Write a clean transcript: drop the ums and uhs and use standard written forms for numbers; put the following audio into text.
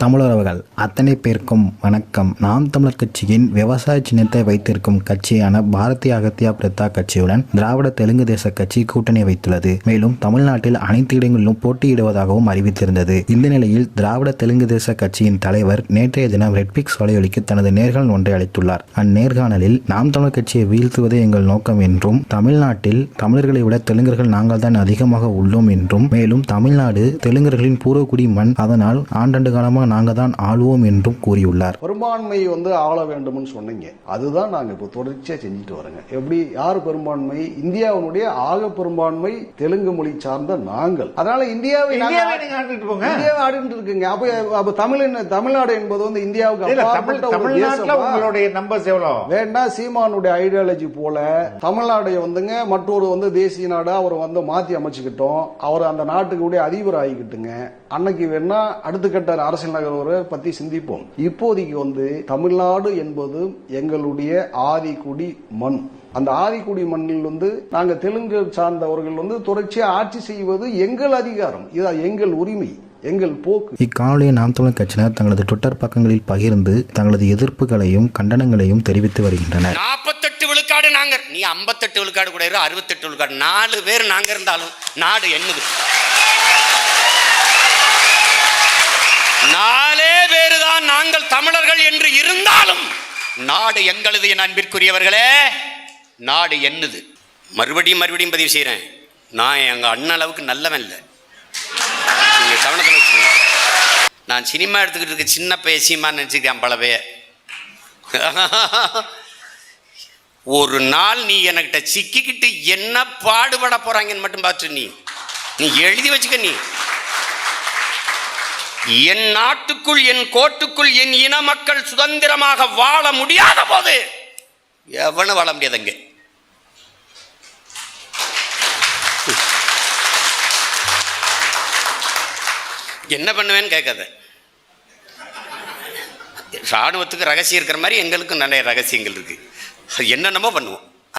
தமிழர்கள் அத்தனை பேருக்கும் வணக்கம். நாம் தமிழர் கட்சியின் விவசாய சின்னத்தை வைத்திருக்கும் கட்சியான பாரதிய அகத்தியா பிரதா கட்சியுடன் திராவிட தெலுங்கு தேச கட்சி கூட்டணி வைத்துள்ளது. மேலும் தமிழ்நாட்டில் அனைத்து இடங்களிலும் போட்டியிடுவதாகவும் அறிவித்திருந்தது. இந்த நிலையில் திராவிட தெலுங்கு தேச கட்சியின் தலைவர் நேற்றைய தினம் ரெட்பிக்ஸ் வலையொலிக்கு தனது நேர்காணல் ஒன்றை அளித்துள்ளார். அந்நேர்காணலில் நாம் தமிழர் கட்சியை வீழ்த்துவதே எங்கள் நோக்கம் என்றும், தமிழ்நாட்டில் தமிழர்களை விட தெலுங்கர்கள் நாங்கள் தான் அதிகமாக உள்ளோம் என்றும், மேலும் தமிழ்நாடு தெலுங்கர்களின் பூர்வகுடி மண், அதனால் ஆண்டாண்டு காலமாக நாங்க தான் ஆளுவோம் என்றும் கூறியுள்ளார். பெரும்பான்மை ஆள வேண்டும்னு சொன்னீங்க, அதுதான் நாங்க இப்ப தொடர்ச்சியா செஞ்சுட்டு வரோங்க. எப்படி யார் பெரும்பான்மை? இந்தியாவுடைய ஆக பெரும்பான்மை தெலுங்கு மொழி சார்ந்த நாங்கள். அதனால இந்தியாவை ஆடிட்டு இருக்குங்க. அப்ப தமிழ்நாடு என்பது வந்து இந்தியாவுக்கு வேண்டா. சீமானுடைய ஐடியாலஜி போல தமிழ்நாடு வந்துங்க மற்றொரு வந்து தேசிய நாடு அவர் வந்து மாத்தி அமைச்சுக்கிட்டோம். அவர் அந்த நாட்டுக்கு அதிபர் ஆகிக்கிட்டுங்க. அன்னைக்கு வேணா அடுத்த கட்ட அரசியல் நகர்வரை பத்தி சிந்திப்போம். இப்போதைக்கு வந்து தமிழ்நாடு என்பது எங்களுடைய ஆதிக்குடி மண். அந்த ஆதிக்குடி மண்ணில் வந்து நாங்க தெலுங்கு சார்ந்தவர்கள் வந்து தொடர்ச்சியா ஆட்சி செய்வது எங்கள் அதிகாரம், இது எங்கள் உரிமை, எங்கள் போக்கு. இக்காணொலியை நாம் தமிழர் கட்சியினர் தங்களது ட்விட்டர் பக்கங்களில் பகிர்ந்து தங்களது எதிர்ப்புகளையும் கண்டனங்களையும் தெரிவித்து வருகின்றனர். 48 விழுக்காடு நாங்க, நீ 58 விழுக்காடு கூட 68 விழுக்காடு, 4 பேர் நாங்க இருந்தாலும் நாடு என்னது? 4 பேர் தான் நாங்கள் தமிழர்கள் என்று இருந்தாலும் நாடு எங்களது. என் அன்பிற்குரியவர்களே, நாடு என்னது? மறுபடியும் பதிவு செய்கிறேன், நான் எங்கள் அண்ணன் அளவுக்கு நல்லவன் இல்லை. நீங்கள் கவனத்தில் வச்சுக்கணும். நான் சினிமா எடுத்துக்கிட்டு இருக்க சின்ன பேசியமான்னு நினச்சிருக்கேன் பல பேர். ஒரு நாள் நீ என்கிட்ட சிக்கிக்கிட்டு என்ன பாடுபட போறாங்கன்னு மட்டும் பார்த்து நீ எழுதி வச்சுக்க. நீ என் நாட்டுக்குள், என் கோட்டுக்குள் என் இன மக்கள் சுதந்திரமாக வாழ முடியாத போது எவனும் வாழ முடியாதுங்க. என்ன பண்ணுவேன்னு கேட்காத. ராணுவத்துக்கு ரகசியம் இருக்கிற மாதிரி எங்களுக்கும் நிறைய ரகசியங்கள் இருக்கு. என்னென்னமோ பண்ணுவோம்.